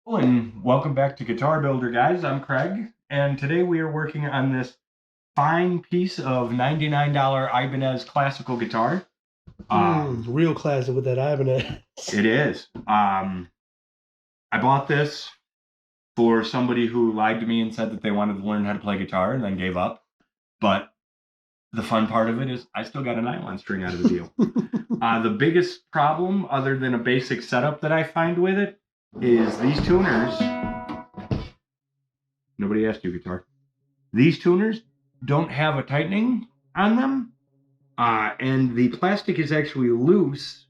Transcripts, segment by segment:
Hello and welcome back to Guitar Builder, guys. I'm Craig, and today we are working on this fine piece of $99 Ibanez classical guitar. Real classic with that Ibanez. It is. I bought this for somebody who lied to me and said that they wanted to learn how to play guitar and then gave up. But the fun part of it is I still got a nylon string out of the deal. The biggest problem, other than a basic setup that I find with it, is these tuners. Nobody asked you, guitar. These tuners don't have a tightening on them, and the plastic is actually loose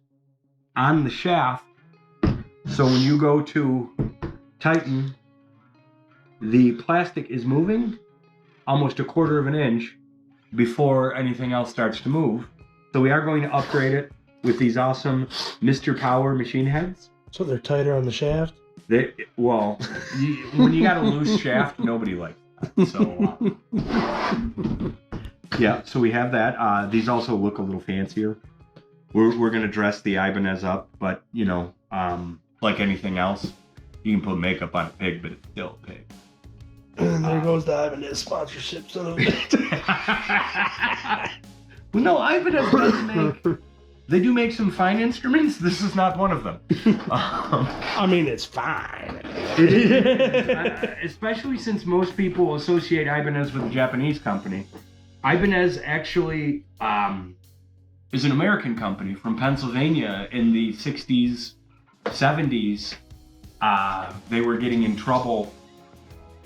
on the shaft. So when you go to tighten, the plastic is moving almost 1/4 of an inch before anything else starts to move. So we are going to upgrade it with these awesome Mr. Power machine heads. So they're tighter on the shaft? When you got a loose shaft, nobody likes that. So, yeah, so we have that. These also look a little fancier. We're going to dress the Ibanez up, but, like anything else, you can put makeup on a pig, but it's still a pig. And there goes the Ibanez sponsorship, son of a bitch. Well, no, Ibanez does they do make some fine instruments. This is not one of them. I mean, it's fine. It is, especially since most people associate Ibanez with a Japanese company. Ibanez actually is an American company from Pennsylvania in the 60s, 70s. They were getting in trouble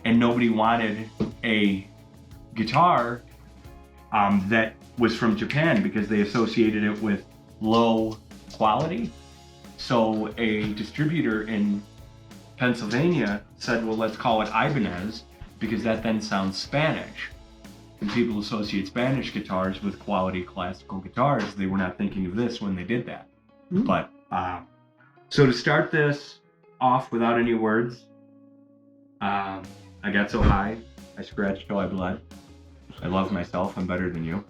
and nobody wanted a guitar that was from Japan because they associated it with low quality. So a distributor in Pennsylvania said, well, let's call it Ibanez because that then sounds Spanish. And people associate Spanish guitars with quality classical guitars. They were not thinking of this when they did that. Mm-hmm. But so to start this off without any words, I got so high, I scratched till I bled. I love myself, I'm better than you.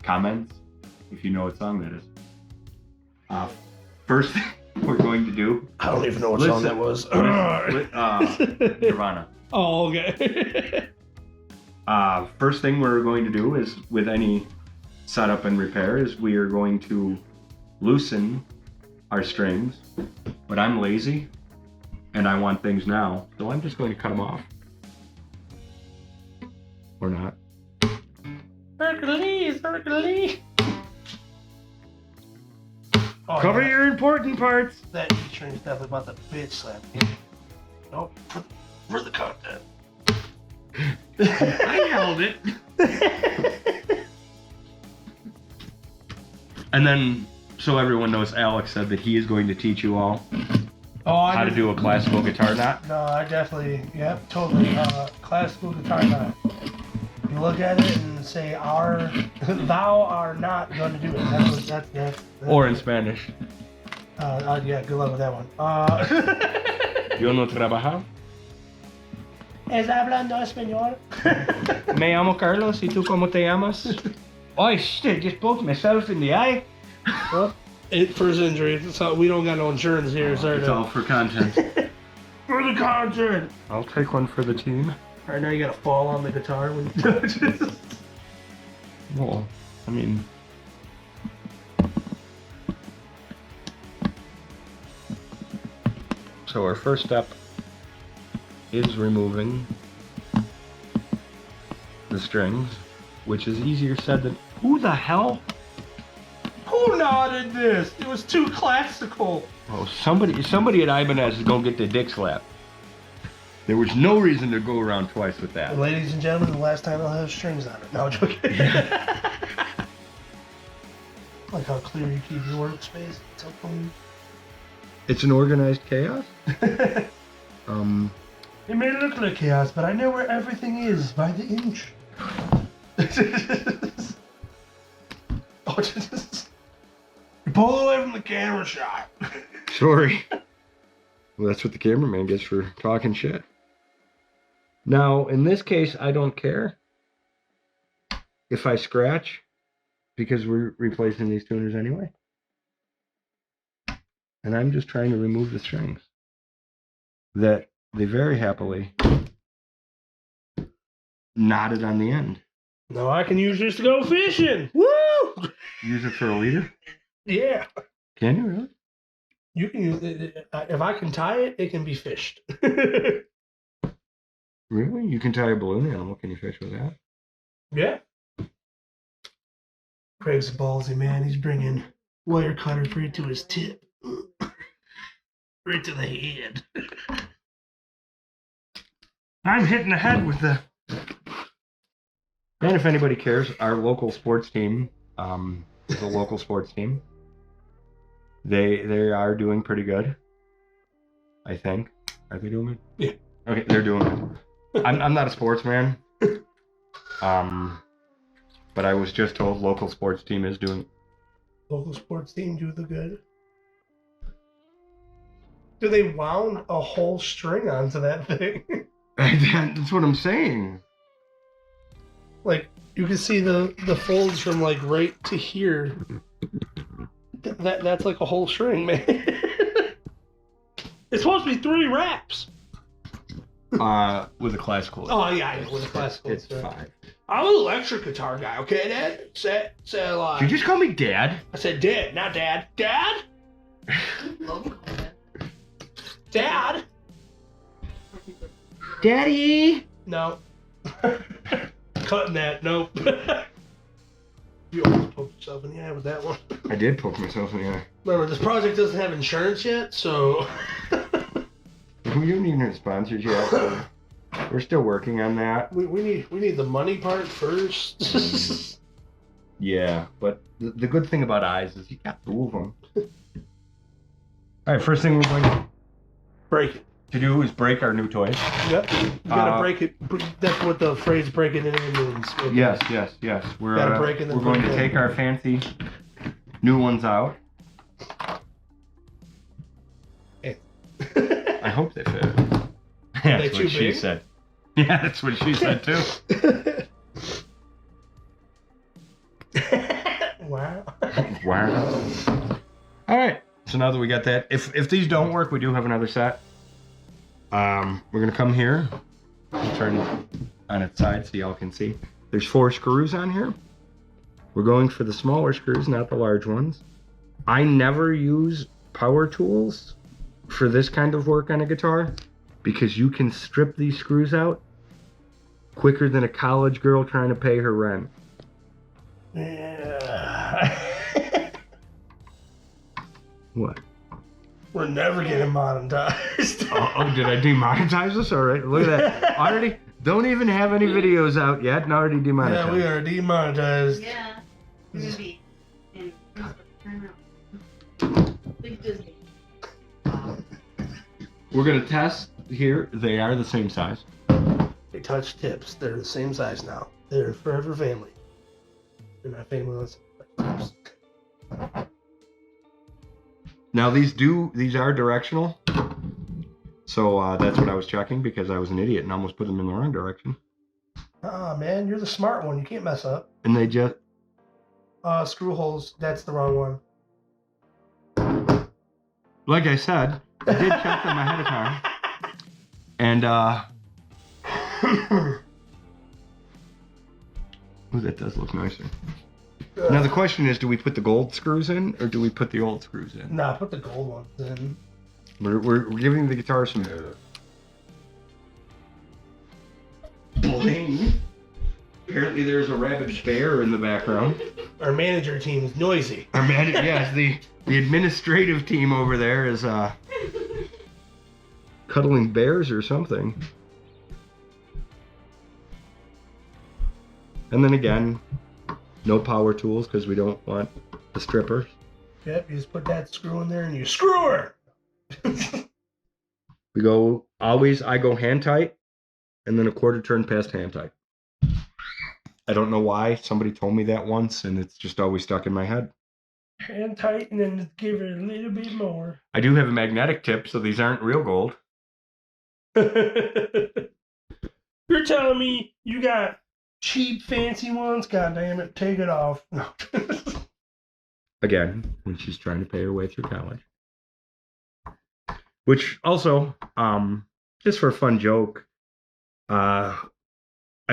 Comments, if you know what song that is. First thing we're going to do. I don't even know what song that was. Nirvana. Oh, okay. First thing we're going to do is, with any setup and repair, is we are going to loosen our strings. But I'm lazy and I want things now, so I'm just going to cut them off. Or not. Hercules. Oh, Cover yeah. your important parts. That E-string is definitely about the bitch slap. Nope, for the content. I held it. And then, so everyone knows, Alex said that he is going to teach you all how to do a classical guitar knot. No, I definitely, totally. Classical guitar knot. You look at it and say, thou are not going to do it. That's or in Spanish. Yeah, good luck with that one. Yo no trabajo. ¿Es hablando español? Me llamo Carlos, y tú cómo te llamas? Oh shit, just poked myself in the eye. Well, first injury, so we don't got no insurance here, sir. It's all for content. For the content! I'll take one for the team. Right now you gotta fall on the guitar when you touch it. Well, I mean... So our first step is removing the strings, which is easier said than... Who the hell? Who knotted this? It was too classical. Oh, somebody at Ibanez is gonna get their dick slapped. There was no reason to go around twice with that. Ladies and gentlemen, the last time I'll have strings on it. No, I'm joking. Like how clear you keep your workspace. It's so clean. It's an organized chaos. It may look like chaos, but I know where everything is by the inch. Oh, just pull away from the camera shot. Sorry. Well, that's what the cameraman gets for talking shit. Now, in this case, I don't care if I scratch because we're replacing these tuners anyway. And I'm just trying to remove the strings that they very happily knotted on the end. No, I can use this to go fishing. Woo! Use it for a leader? Yeah. Can you really? You can use it. If I can tie it, it can be fished. Really? You can tie a balloon animal. Can you fish with that? Yeah. Craig's ballsy, man. He's bringing wire cutters right to his tip. Right to the head. I'm hitting the head with the... And if anybody cares, our local sports team is a local sports team. They are doing pretty good, I think. Are they doing it? Yeah. Okay, they're doing it. I'm not a sportsman. But I was just told local sports team is doing. Local sports team do the good. Do they wound a whole string onto that thing? That's what I'm saying. Like, you can see the folds from like right to here. That's like a whole string, man. It's supposed to be 3 wraps. With a classical. Oh yeah, with a classical. It's 5. I'm an electric guitar guy, okay, Dad? Say Did you just call me Dad? I said Dad, not Dad. Dad? Dad? Daddy? No. Cutting that, nope. You almost poked yourself in the eye with that one. I did poke myself in the eye. Remember, this project doesn't have insurance yet, so... We don't need any sponsors yet. So we're still working on that. we need the money part first. Yeah, but the good thing about eyes is you got 2 of them. All right, first thing we're going Break it. to do is break our new toys. Yep. You gotta break it. That's what the phrase "breaking it in" means. Yes. We're Gotta break it, then we're going break to it. take our fancy new ones out. I hope they fit. Yeah, that's what she said. Yeah, that's what she said too. Wow. Wow. All right. So now that we got that, if these don't work, we do have another set. We're gonna come here, turn on its side so y'all can see. There's 4 screws on here. We're going for the smaller screws, not the large ones. I never use power tools for this kind of work on a guitar because you can strip these screws out quicker than a college girl trying to pay her rent. Yeah. What? We're never getting monetized. Oh, did I demonetize this? All right, look at that. Already, don't even have any videos out yet, and already demonetized. Yeah, we are demonetized. Yeah. We're gonna be in turn around. Big Disney. We're gonna test here. They are the same size. They touch tips. They're the same size now. They're forever family. They're not family unless they touch tips. Now these are directional. So that's what I was checking because I was an idiot and almost put them in the wrong direction. Ah, man, you're the smart one. You can't mess up. And they just Screw holes. That's the wrong one. like I said, I did check them ahead of time. And ooh, that does look nicer. Now the question is, do we put the gold screws in or do we put the old screws in? Nah, put the gold ones in. We're giving the guitar some bling. Apparently there's a rabid bear in the background. Our manager team's noisy. Our yes, the administrative team over there is cuddling bears or something. And then again, no power tools because we don't want the strippers. Yep, you just put that screw in there and you screw her. We go I go hand tight and then a quarter turn past hand tight. I don't know why. Somebody told me that once and it's just always stuck in my head. Hand tight and then just give it a little bit more. I do have a magnetic tip, so these aren't real gold. You're telling me you got cheap, fancy ones? God damn it, take it off. No. Again, when she's trying to pay her way through college. Which also, just for a fun joke, I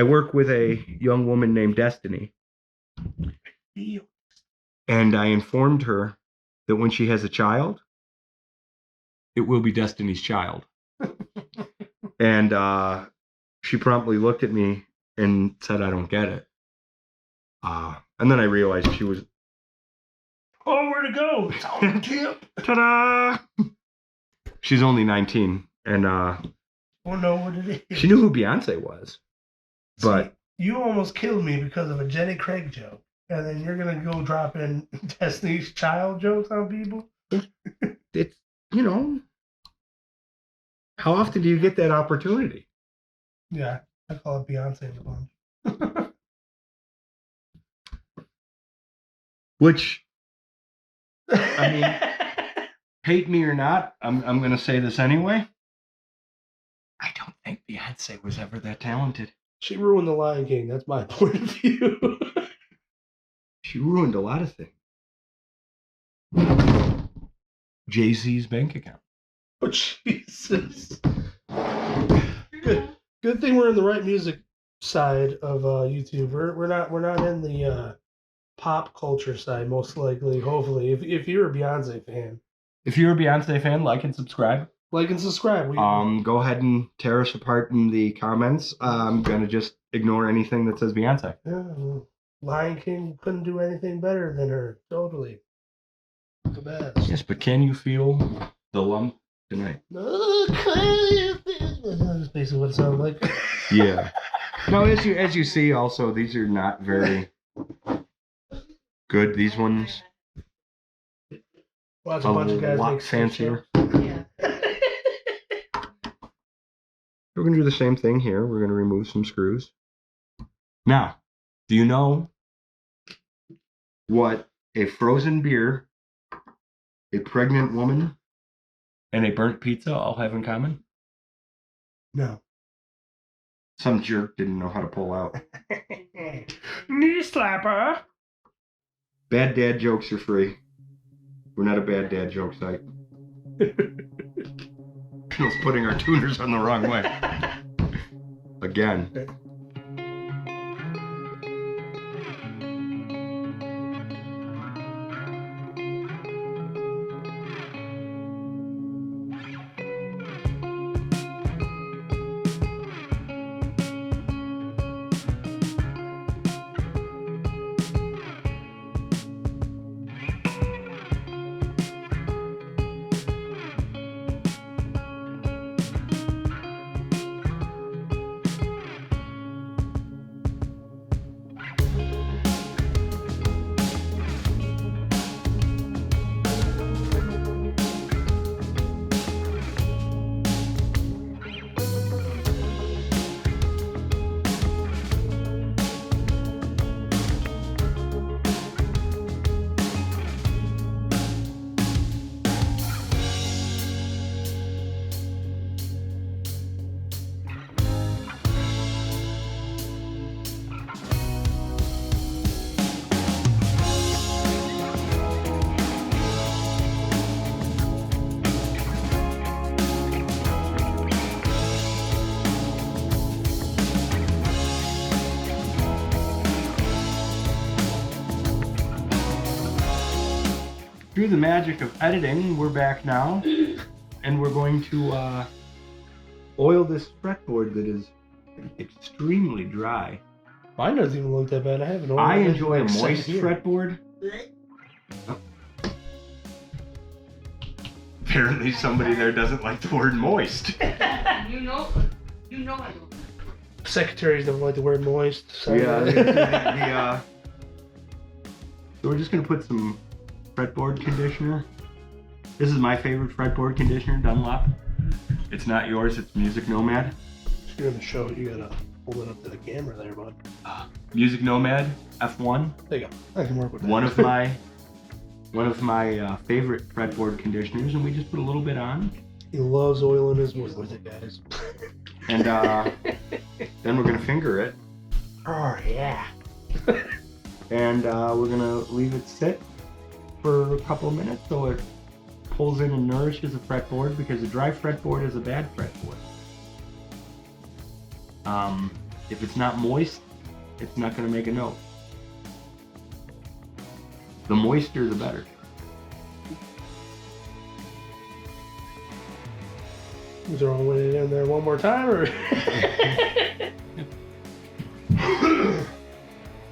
work with a young woman named Destiny, and I informed her that when she has a child, it will be Destiny's child. And she promptly looked at me and said, "I don't get it." And then I realized she was... Oh, where to go? It's on the tip. Ta-da! She's only 19, and Oh, no, what it is. she knew who Beyonce was. But See, you almost killed me because of a Jenny Craig joke. And then you're going to go drop in Destiny's Child jokes on people? it's, how often do you get that opportunity? Yeah, I call it Beyonce in the bunch. Which, I mean, hate me or not, I'm going to say this anyway. I don't think Beyonce was ever that talented. She ruined The Lion King. That's my point of view. She ruined a lot of things. Jay-Z's bank account. Oh, Jesus. Good thing we're in the right music side of YouTube. We're not in the pop culture side, most likely. Hopefully, if you're a Beyonce fan, If you're a Beyonce fan, like and subscribe. like and subscribe. Go ahead and tear us apart in the comments. I'm gonna just ignore anything that says Beyonce. Yeah, Lion King couldn't do anything better than her. Totally, the best. Yes, but can you feel the lump tonight? That's basically what it sounds like. Yeah. No, as you see, also these are not very good. These ones Watch a bunch of guys lot make fancier. Yeah. We're gonna do the same thing here. We're gonna remove some screws. Now, do you know what a frozen beer, a pregnant woman, and a burnt pizza all have in common? No. Some jerk didn't know how to pull out. Knee slapper. Bad dad jokes are free. We're not a bad dad joke site. Bill's putting our tuners on the wrong way. Again. Through the magic of editing, we're back now, and we're going to oil this fretboard that is extremely dry. Mine doesn't even look that bad. I haven't. I enjoy a moist fretboard. Oh. Apparently somebody there doesn't like the word moist. You know I don't. Secretaries don't like the word moist. So Yeah, so we're just going to put some fretboard conditioner. This is my favorite fretboard conditioner, Dunlop. It's not yours, it's Music Nomad. If you're in the show, you gotta hold it up to the camera there, bud. Music Nomad F1. There you go. I can work with that. One of my favorite fretboard conditioners, and we just put a little bit on. He loves oiling his wood with it, guys. And then we're gonna finger it. Oh yeah. And we're gonna leave it sit for a couple of minutes so it pulls in and nourishes the fretboard, because a dry fretboard is a bad fretboard. If it's not moist, it's not going to make a note. The moister, the better. Is there one way in there one more time, or?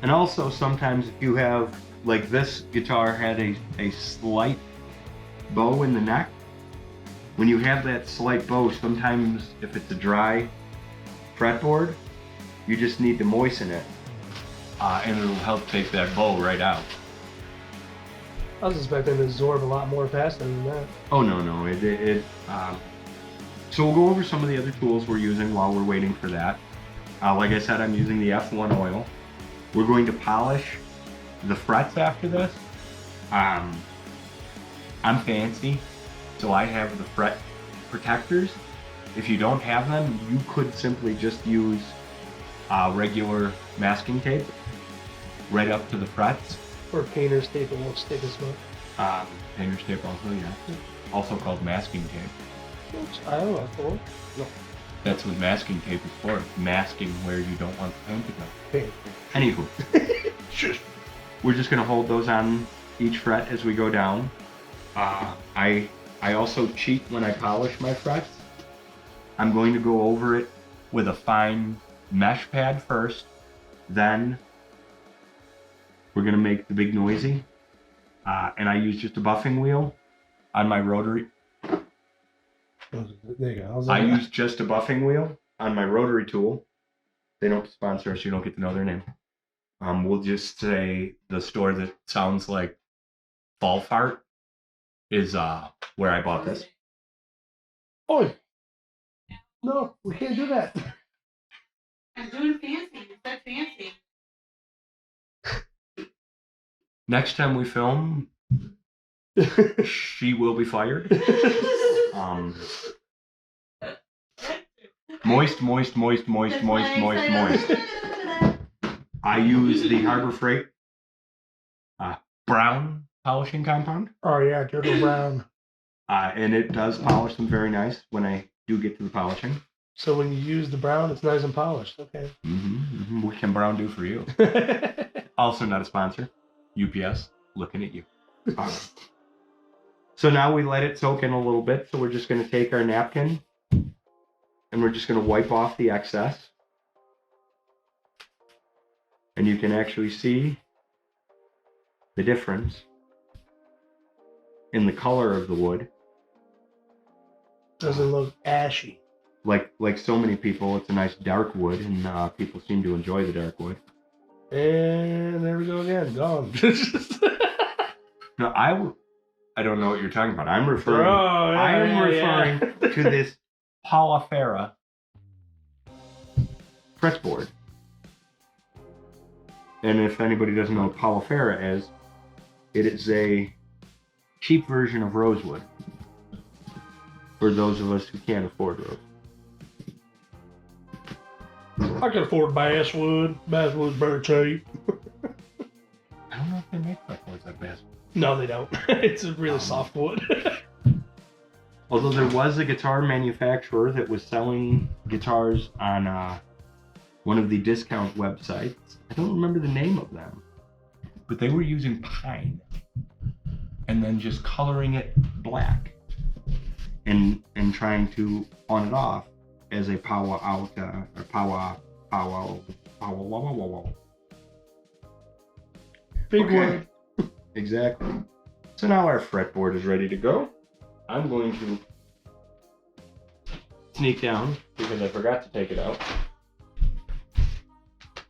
And also sometimes if you have, like this guitar had a slight bow in the neck. When you have that slight bow, sometimes if it's a dry fretboard, you just need to moisten it, and it'll help take that bow right out. I was expecting to absorb a lot more faster than that. Oh no, so we'll go over some of the other tools we're using while we're waiting for that. Like I said, I'm using the F1 oil. We're going to polish the frets after this. I'm fancy, so I have the fret protectors. If you don't have them, you could simply just use regular masking tape right up to the frets. Or painter's tape, it won't stick as much. Painter's tape also, yeah. Also called masking tape. Oops, I don't know for. No. That's what masking tape is for. Masking where you don't want the paint to go. Paint. Anywho. We're just gonna hold those on each fret as we go down. I also cheat when I polish my frets. I'm going to go over it with a fine mesh pad first, then we're gonna make the big noisy. And I use just a buffing wheel on my rotary. There you go. I use just a buffing wheel on my rotary tool. They don't sponsor us, you don't get to know their name. We'll just say the store that sounds like Fall Fart is where I bought this. Oh, no, we can't do that. I'm doing fancy. You said fancy. Next time we film, she will be fired. Moist. I use the Harbor Freight brown polishing compound. Oh yeah, turtle brown. And it does polish them very nice when I do get to the polishing. So when you use the brown, it's nice and polished. Okay. What can brown do for you? Also not a sponsor. UPS, looking at you. So now we let it soak in a little bit. So we're just going to take our napkin and we're just going to wipe off the excess. And you can actually see the difference in the color of the wood. Doesn't look ashy. Like so many people, it's a nice dark wood, and people seem to enjoy the dark wood. And there we go again, gone. No, I don't know what you're talking about. I'm referring. Oh, yeah, I am referring to this Palafera fretboard. And if anybody doesn't know what Palafera is, it is a cheap version of rosewood. For those of us who can't afford rosewood. I can afford basswood. Basswood's very cheap. I don't know if they make fretboards like basswood. No, they don't. It's a really soft wood. Although there was a guitar manufacturer that was selling guitars on one of the discount websites. I don't remember the name of them, but they were using pine and then just coloring it black and trying to on it off as a power out or power. Big Okay. wood. Exactly. So now our fretboard is ready to go. I'm going to sneak down because I forgot to take it out.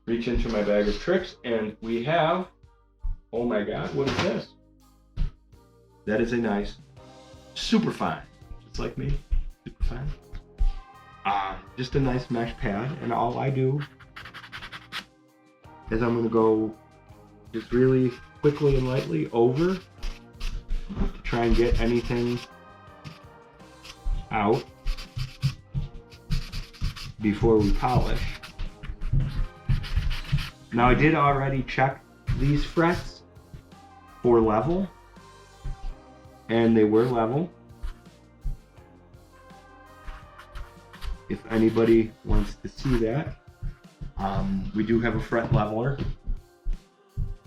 Reach into my bag of tricks and we have, oh my god, what is this? That is a nice, super fine, just like me, super fine. Just a nice mesh pad, and all I do is I'm going to go just really quickly and lightly over to try and get anything out before we polish. Now I did already check these frets for level, and they were level. If anybody wants to see that, we do have a fret leveler.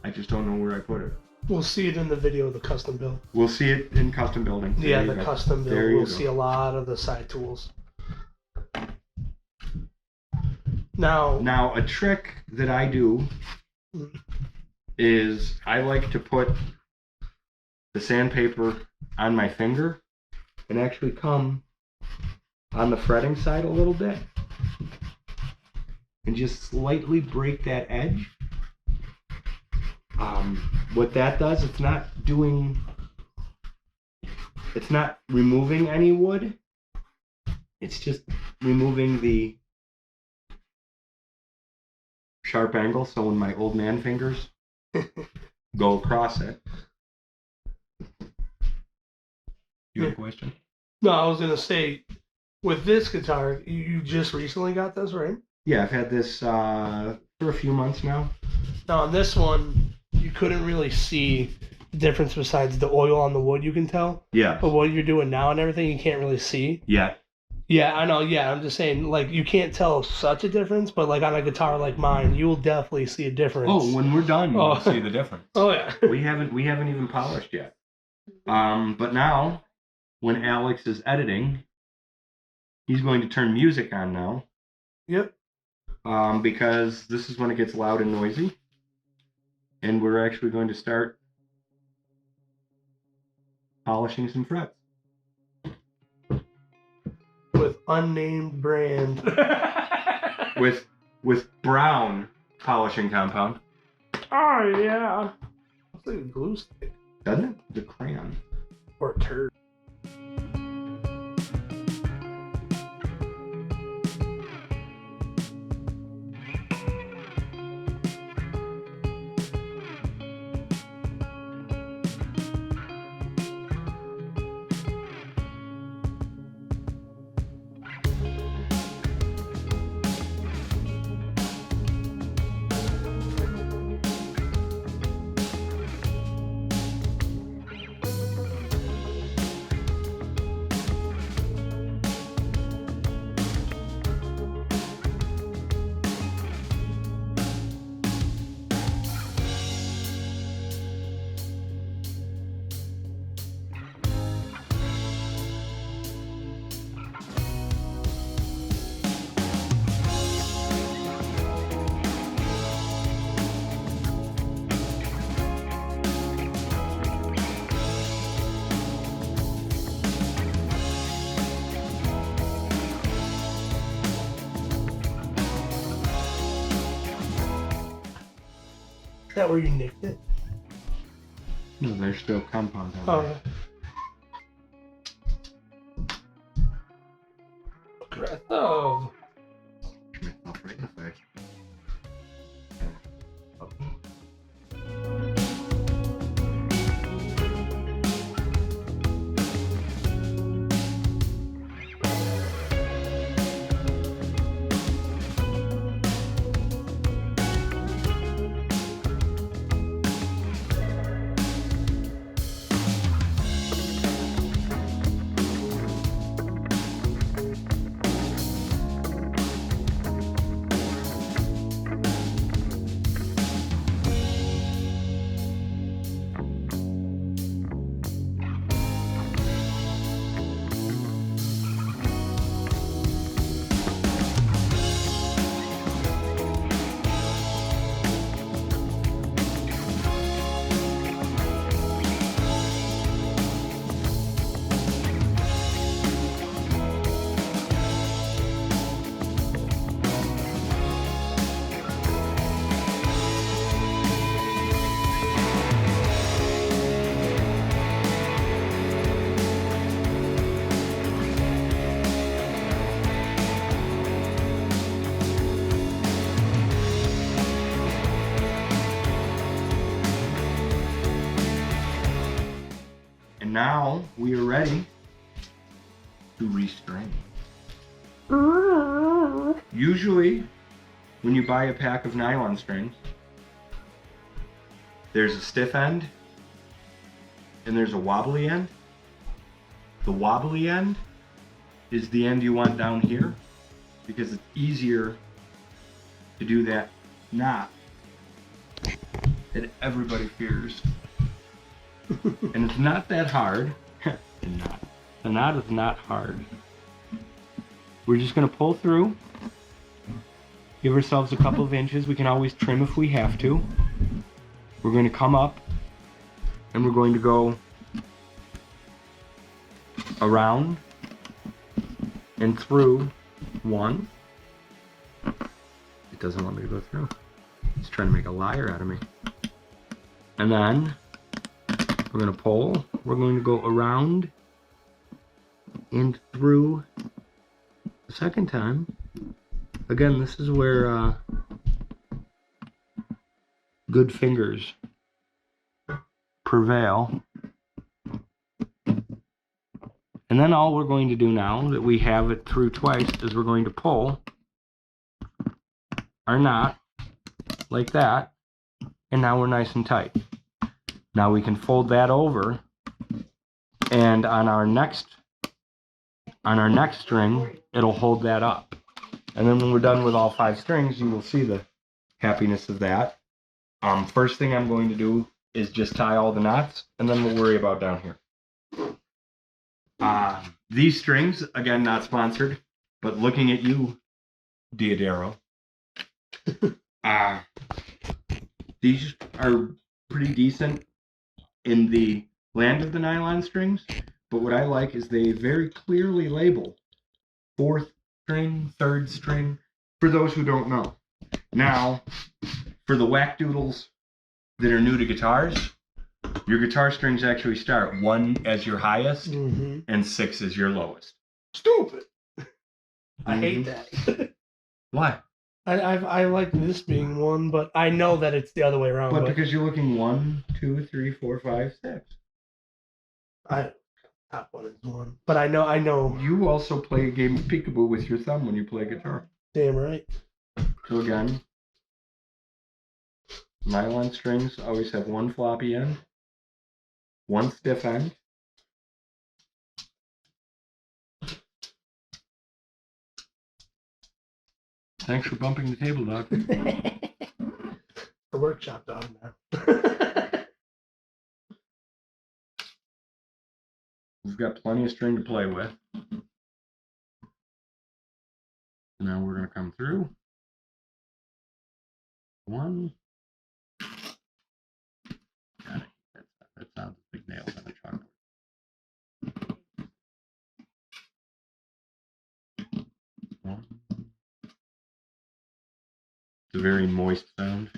I just don't know where I put it. We'll see it in the video of the custom build. We'll see it in custom building. Yeah, the custom build. There you We'll go. see a lot of the side tools. Now, a trick that I do is I like to put the sandpaper on my finger and actually come on the fretting side a little bit and just slightly break that edge. What that does, it's not removing any wood. It's just removing the sharp angle, so when my old man fingers go across it. You have a question? no, I was gonna say, with this guitar, you just recently got this, right? Yeah, I've had this for a few months now. Now on this one, you couldn't really see the difference besides the oil on the wood. You can tell, Yeah. but what you're doing now and everything, you can't really see. Yeah. Yeah, I know. Yeah, I'm just saying, like, you can't tell such a difference, but like on a guitar like mine, you will definitely see a difference. Oh, when we're done, you'll Oh. see the difference. Oh yeah. We haven't even polished yet. But now, when Alex is editing, he's going to turn music on now. Yep. Because this is when it gets loud and noisy. And we're actually going to start polishing some frets. With unnamed brand. with brown polishing compound. Oh yeah. Looks like a glue stick Doesn't it? The crayon. or a turd. Is that where you nicked it? No, there's still compound on Oh there. yeah. Aggressive. Myself right in the face. And now we are ready to restring. Usually, when you buy a pack of nylon strings, there's a stiff end and there's a wobbly end. The wobbly end is the end you want down here because it's easier to do that knot that everybody fears. And it's not that hard. The knot is not hard. We're just going to pull through. Give ourselves a couple of inches. We can always trim if we have to. We're going to come up and we're going to go around and through one. It doesn't want me to go through. It's trying to make a liar out of me. And then we're going to pull. We're going to go around and through the second time. Again, this is where good fingers prevail. And then all we're going to do now that we have it through twice is we're going to pull our knot like that, and now we're nice and tight. Now we can fold that over, and on our next string, it'll hold that up. And then when we're done with all 5 strings, you will see the happiness of that. First thing I'm going to do is just tie all the knots, and then we'll worry about down here. These strings, again, not sponsored, but looking at you, Diodero. These are pretty decent in the land of the nylon strings, but what I like is they very clearly label 4th string, 3rd string, for those who don't know. Now, for the whack-doodles that are new to guitars, your guitar strings actually start 1 as your highest and 6 as your lowest. Stupid. I hate that. Why? I like this being 1, but I know that it's the other way around. But because you're looking 1, 2, 3, 4, 5, 6. Top 1 is 1, but I know. You also play a game of peekaboo with your thumb when you play guitar. Damn right. So again, nylon strings always have 1 floppy end, 1 stiff end. Thanks for bumping the table, dog. The workshop dog now. We've got plenty of string to play with. Now we're going to come through. 1. Got it. That sounds like big nails on a chalkboard. 1. It's a very moist sound.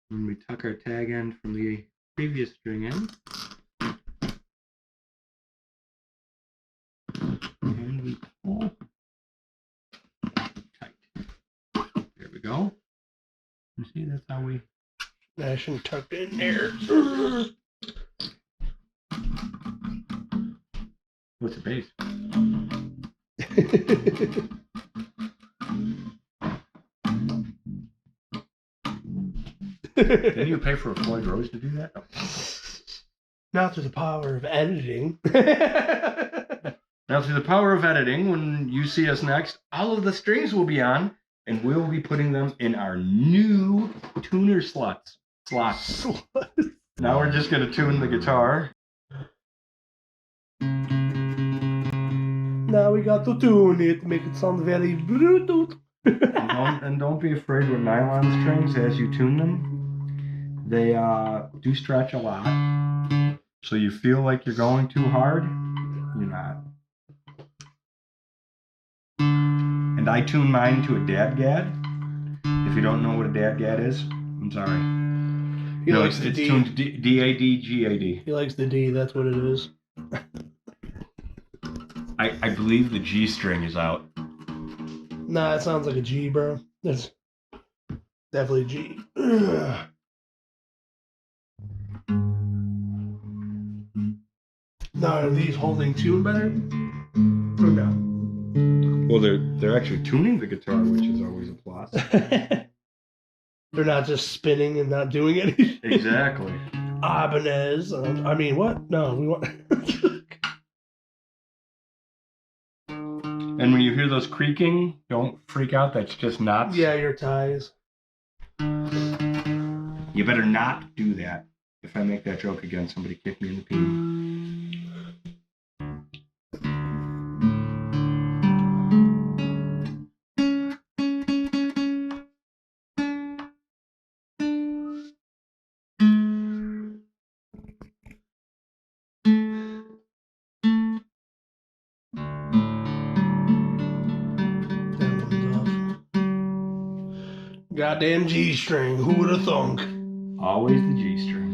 When we tuck our tag end from the previous string in, and we pull tight. There we go. You see, that's how we Nice and tucked in there. What's the bass? Didn't you pay for a Floyd Rose to do that? No. Not through the power of editing. Now, through the power of editing, when you see us next, all of the strings will be on, and we'll be putting them in our new tuner slots. Now we're just going to tune the guitar. Now we got to tune it, make it sound very Bluetooth. and don't be afraid with nylon strings as you tune them. They do stretch a lot. So you feel like you're going too hard, you're not. And I tune mine to a dadgad. If you don't know what a dadgad is, I'm sorry. It's tuned D-A-D-G-A-D. He likes the D, that's what it is. I believe the G string is out. Nah, it sounds like a G, bro. That's definitely G. Now, are these holding tune better? Or no? Well, they're actually tuning the guitar, which is always a plus. They're not just spinning and not doing anything. Exactly. Ibanez. I mean, what? No, we want. And when you hear those creaking, don't freak out. That's just knots. Yeah, your ties. You better not do that. If I make that joke again, somebody kick me in the pee. That one's off. Goddamn G string. Who would have thunk? Always the G string.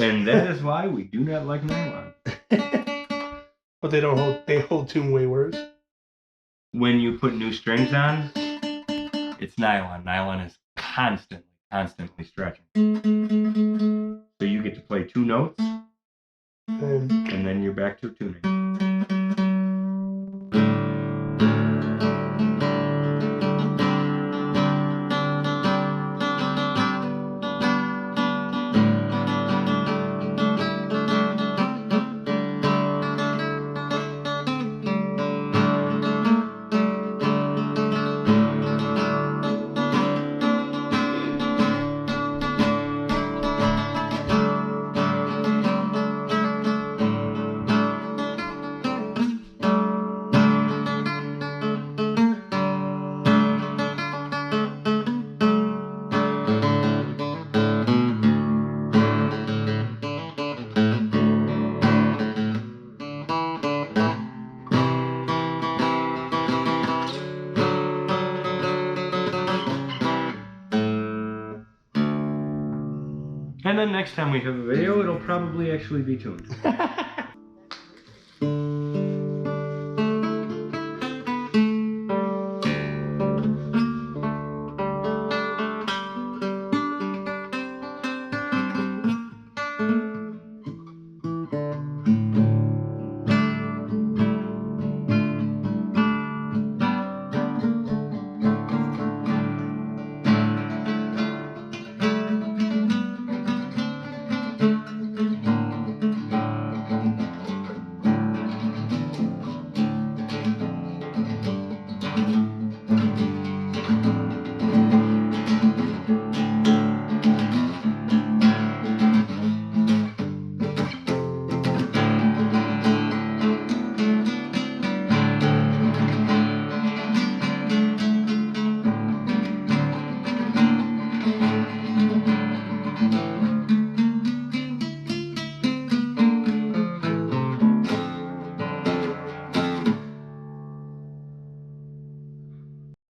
And that is why we do not like nylon. But they don't hold. They hold tune way worse. When you put new strings on, it's nylon. Nylon is constantly stretching. So you get to play 2 notes, and then you're back to tuning. And then next time we have a video, it'll probably actually be tuned.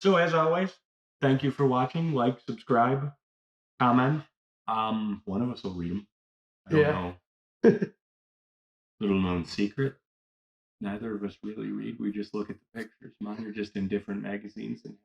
So as always, thank you for watching. Like, subscribe, comment. One of us will read them. I don't know. Little known secret. Neither of us really read. We just look at the pictures. Mine are just in different magazines and